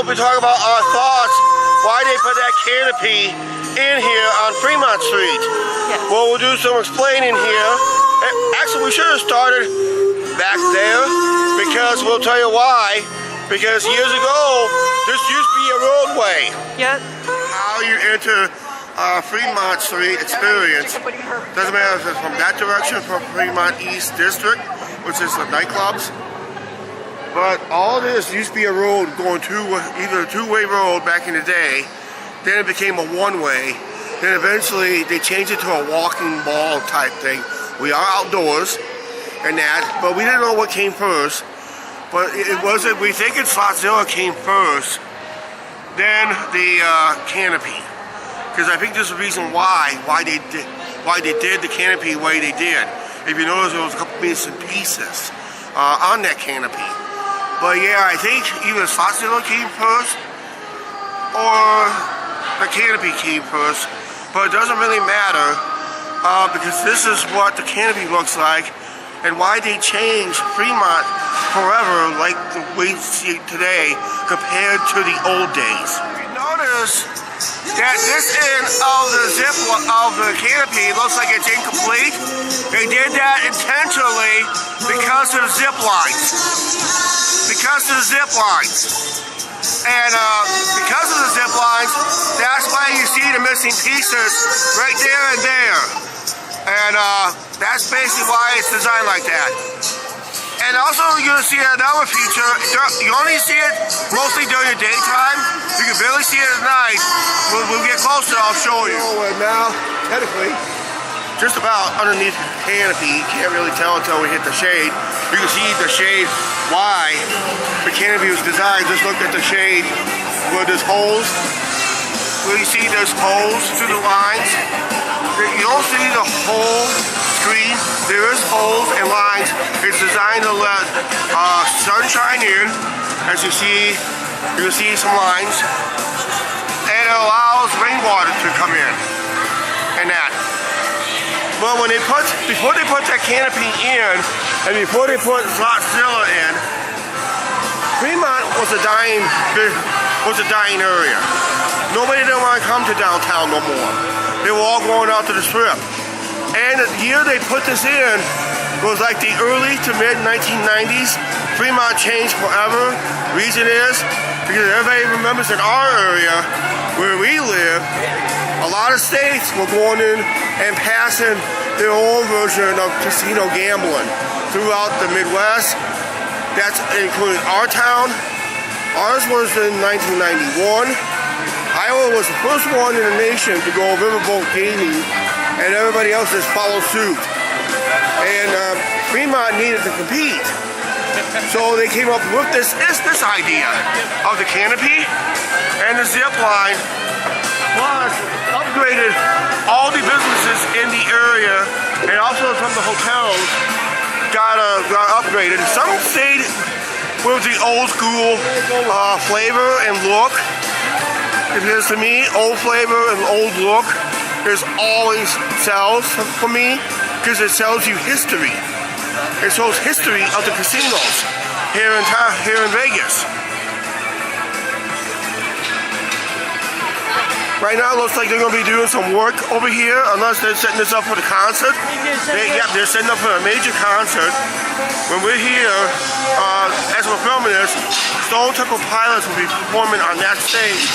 we talk about our thoughts, why they put that canopy in here on Fremont Street. Yes. Well, we'll do some explaining here. Actually, we should have started back there because we'll tell you why. Because years ago, this used to be a roadway. Yep. How you enter Fremont Street Experience, doesn't matter if it's from that direction, from Fremont East District, which is the nightclubs. But all this used to be a road going either a two-way road back in the day, then it became a one-way, then eventually they changed it to a walking mall type thing. We are outdoors and that, but we didn't know what came first. But it wasn't, we think it's Slotzilla came first, then the canopy. Because I think there's a reason why they did the canopy the way they did. If you notice, there was a couple bits and pieces on that canopy. But yeah, I think either Slotzilla came first or the canopy came first. But it doesn't really matter because this is what the canopy looks like and why they changed Fremont forever like the way you see it today compared to the old days. You notice that this end of the zip of the canopy looks like it's incomplete. They did that intentionally because of the zip lines. Because of the zip lines. And because of the zip lines, that's why you see the missing pieces right there and there. And that's basically why it's designed like that. And also you're going to see another feature. You only see it mostly during the daytime. You can barely see it at night. When we get closer, I'll show you. Oh, and now, technically, just about underneath the canopy, you can't really tell until we hit the shade. You can see the shade, why the canopy was designed. Just look at the shade where there's holes. Where you see there's holes through the lines. You don't see the whole screen. There is holes and lines. It's designed to let sunshine in. As you can see some lines. And it allows rainwater to come in. And that. But when before they put that canopy in, and before they put Slotzilla in, Fremont was a dying area. Nobody didn't want to come to downtown no more. They were all going out to the strip. And the year they put this in was like the early to mid 1990s. Fremont changed forever. Reason is because everybody remembers in our area where we live, a lot of states were going in and passing their own version of casino gambling throughout the Midwest. That's including our town. Ours was in 1991. Iowa was the first one in the nation to go riverboat gaming, and everybody else just followed suit. And Fremont needed to compete. So they came up with this idea of the canopy and the zip line, plus upgraded all the businesses in the area, and also some of the hotels got upgraded. Some stayed with the old school flavor and look. Because to me, old flavor and old look is always sells for me because it sells you history. It shows history of the casinos here in Vegas. Right now, it looks like they're going to be doing some work over here, unless they're setting this up for the concert. They're setting up for a major concert. When we're here, as we're filming this, Stone Temple Pilots will be performing on that stage.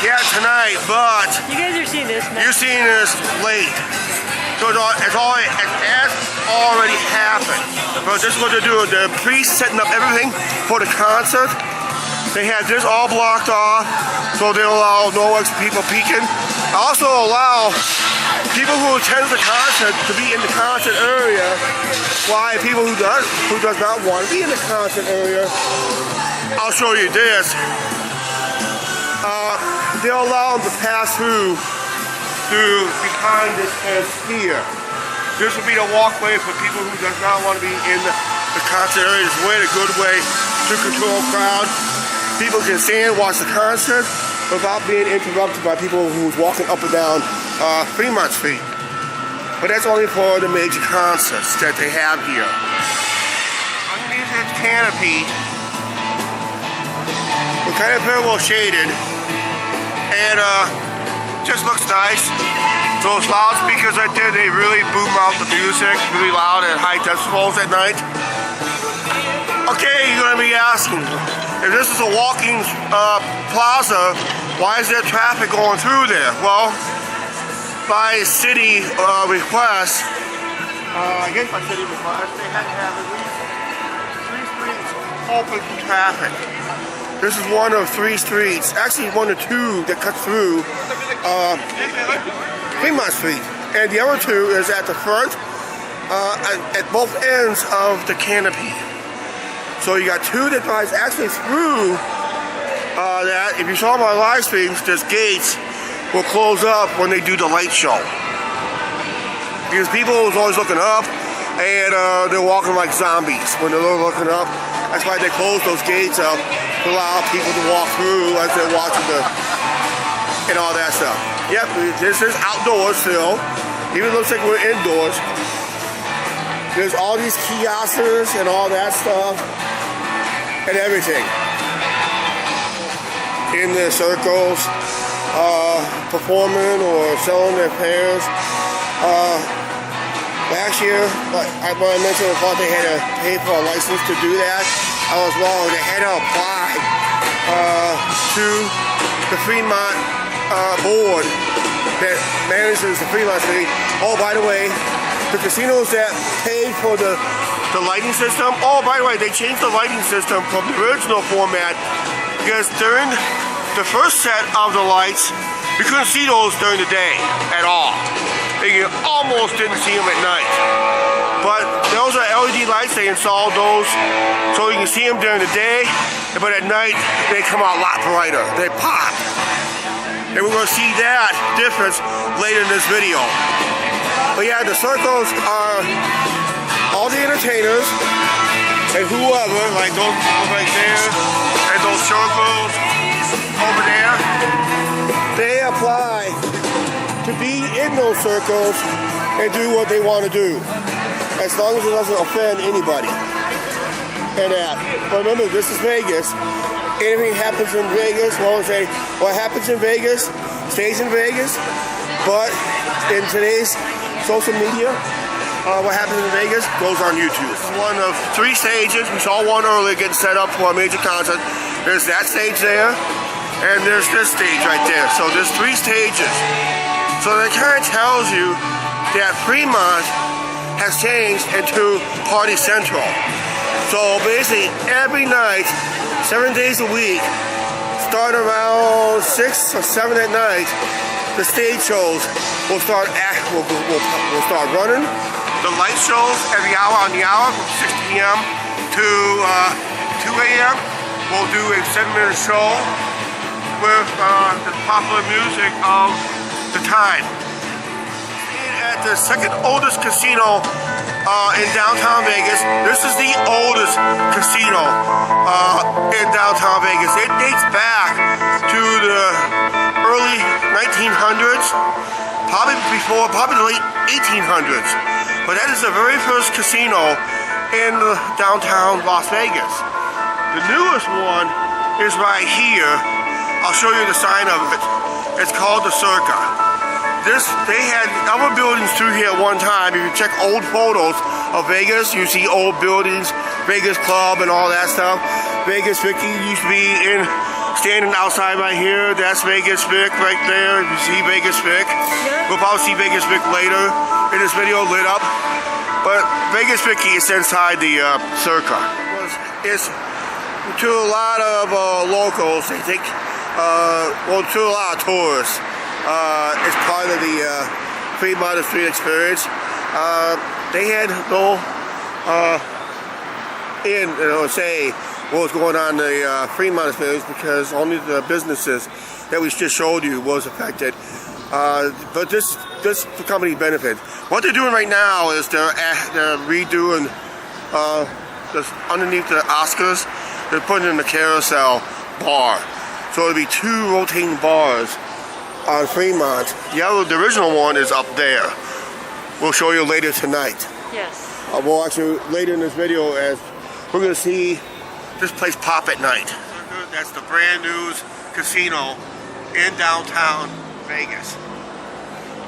Yeah, tonight, but you guys are seeing this now. You're seeing this late. So it has already happened. But this is what they're doing. The priests setting up everything for the concert. They had this all blocked off, so they'll allow no extra people peeking. Also allow people who attend the concert to be in the concert area. Why people who does not want to be in the concert area, I'll show you this. They'll allow them to pass through behind this fence here. This will be the walkway for people who does not want to be in the concert area. It's a good way to control crowd. People can stand and watch the concert without being interrupted by people who's walking up and down Fremont Street. But that's only for the major concerts that they have here. Underneath this canopy, kind of very well shaded, and just looks nice. Those loudspeakers right there, they really boom out the music really loud at high decibels at night. Okay, you're gonna be asking, if this is a walking plaza, why is there traffic going through there? Well, by city request, I guess by city request, they had to have at least 3 streets open to traffic. This is one of 3 streets, actually one or 2 that cut through Fremont Street, and the other 2 is at the front, at both ends of the canopy. So you got 2 that drives actually through that. If you saw my live streams, this gates will close up when they do the light show. Because people is always looking up, and they're walking like zombies when they're looking up. That's why they close those gates up to allow people to walk through as they're watching and all that stuff. Yep, this is outdoors still. Even looks like we're indoors. There's all these kiosks and all that stuff and everything. In the circles, performing or selling their pairs. Last year, when I mentioned I thought they had to pay for a license to do that, I was wrong. They had to apply to the Fremont board that manages the Fremont Street. Oh, by the way, the casinos that paid for the lighting system, oh, by the way, they changed the lighting system from the original format because during the first set of the lights, you couldn't see those during the day at all. You almost didn't see them at night. But those are LED lights, they installed those so you can see them during the day, but at night they come out a lot brighter, they pop. And we're going to see that difference later in this video. But yeah, the circles are all the entertainers and whoever, like those people right there and those circles over there, they apply to be in those circles and do what they want to do, as long as it doesn't offend anybody. And that. But remember, this is Vegas. Anything happens in Vegas, well, say what happens in Vegas stays in Vegas. But in today's social media, what happens in Vegas goes on YouTube. It's one of 3 stages. We saw one earlier getting set up for a major concert. There's that stage there, and there's this stage right there. So there's 3 stages. So that kind of tells you that Fremont has changed into Party Central. So basically every night, 7 days a week, starting around 6 or 7 at night, the stage shows will start will start running. The light shows every hour on the hour from 6 p.m. to 2 a.m. We'll do a 7-minute show with the popular music of the time. At the second oldest casino in downtown Vegas. This is the oldest casino in downtown Vegas. It dates back to the early 1900s, probably the late 1800s. But that is the very first casino in downtown Las Vegas. The newest one is right here. I'll show you the sign of it. It's called the Circa. They had other buildings through here at one time. If you check old photos of Vegas, you see old buildings, Vegas Club and all that stuff. Vegas Vicky used to be standing outside right here. That's Vegas Vic right there. If you see Vegas Vic, we'll probably see Vegas Vic later in this video lit up. But Vegas Vicky is inside the Circa. It's to a lot of locals, they think, to a lot of tourists. It's part of the Fremont Street Experience. They had no say what was going on in the Fremont Experience because only the businesses that we just showed you was affected. But this company benefits. What they're doing right now is they're redoing underneath the Oscars. They're putting in the carousel bar, so it'll be 2 rotating bars on Fremont. The original one is up there. We'll show you later tonight. Yes. We'll actually later in this video as we're going to see this place pop at night. That's the brand new casino in downtown Vegas.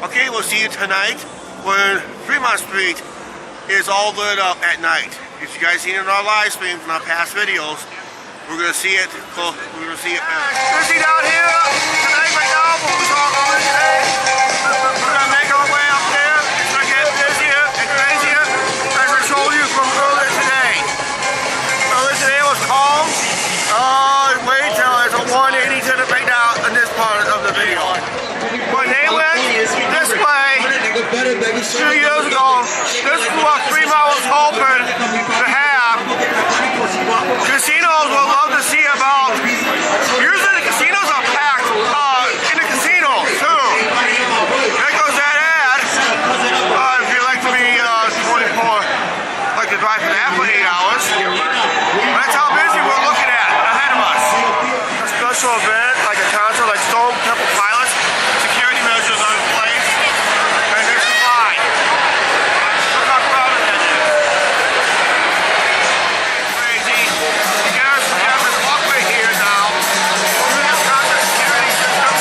Okay, we'll see you tonight when Fremont Street is all lit up at night. If you guys seen it in our live streams and our past videos, we're gonna see it. We're gonna see it better. Busy down here tonight, right now. We're talking today. We're gonna make our way up there. It's gonna get busier and crazier, as I showed you from earlier today. Earlier today was calm. Wait till it's a 180 to the right now in this part of the video. When they went this way 2 years ago, this is what Fremont was hoping to have. Casinos would love to see about. Usually the casinos are packed in the casinos too. There goes that ad. If you like to be 24, like to drive for that for 8 hours. That's how busy we're looking at ahead of us. A special event like a concert like Stone Temple Pilots. Security measures are in place. And there's a line. Look how crowded that is. Crazy. Here's we have this walkway here now. Over this concert security system.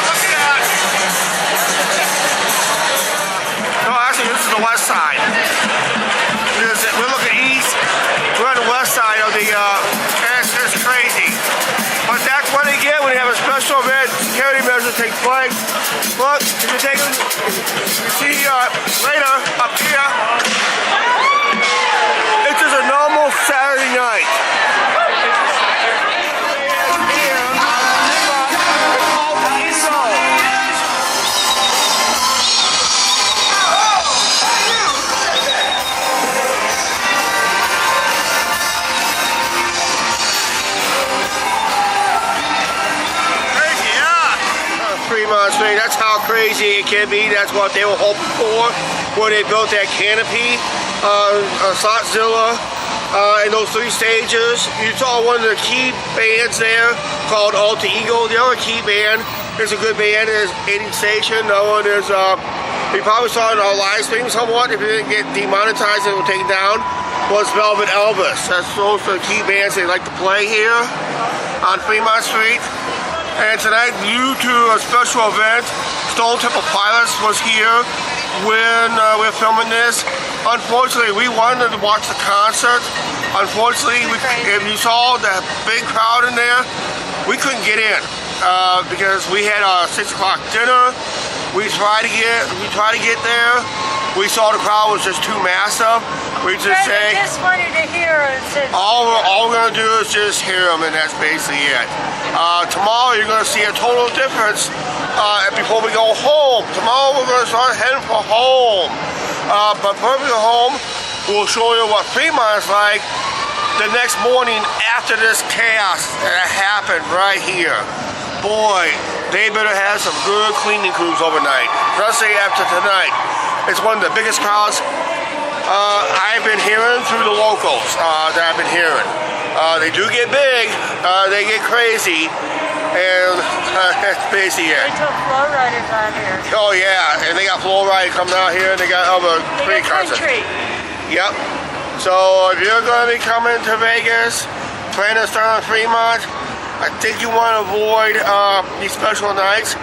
Look at that. No, actually this is the west side. We're looking east. We're on the west side of the, it's crazy. But that's what they get when they have a special event. Security measures take place. Look, if you take, you see later up here, it's just a normal Saturday night. Fremont Street, that's how crazy it can be. That's what they were hoping for when they built that canopy, Slotzilla, and those 3 stages. You saw one of the key bands there called Alter Ego. The other key band is a good band, is 80 Station. The other one is, you probably saw it in our live stream somewhat. If it didn't get demonetized, it will take it down. Was Velvet Elvis. That's those are the key bands they like to play here on Fremont Street. And tonight, due to a special event, Stone Temple Pilots was here when we're filming this. Unfortunately, we wanted to watch the concert. Unfortunately, if you saw that big crowd in there, we couldn't get in because we had our 6 o'clock dinner. We tried to get there. We saw the crowd was just too massive. We just wanted to hear it. All we're gonna do is just hear them, and that's basically it. Tomorrow you're gonna see a total difference before we go home. Tomorrow we're gonna start heading for home. But before we go home, we'll show you what Fremont is like the next morning after this chaos that happened right here. Boy, they better have some good cleaning crews overnight, especially after tonight. It's one of the biggest crowds I've been hearing through the locals that I've been hearing. They do get big, they get crazy, and that's basically it. They took flow riders out here. Oh yeah, and they got flow riders coming out here, and they got other free concerts. Yep. So if you're going to be coming to Vegas, planning to start on Fremont, I think you want to avoid these special nights,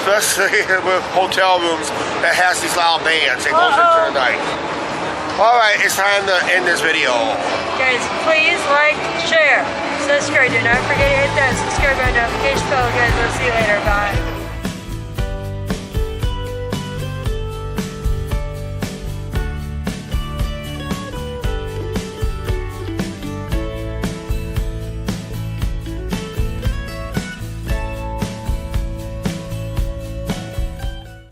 especially with hotel rooms that has these loud bands that goes into the night. Alright, it's time to end this video. Guys, please like, share, subscribe. Do not forget to hit that subscribe button, notification bell. Guys, we'll see you later. Bye.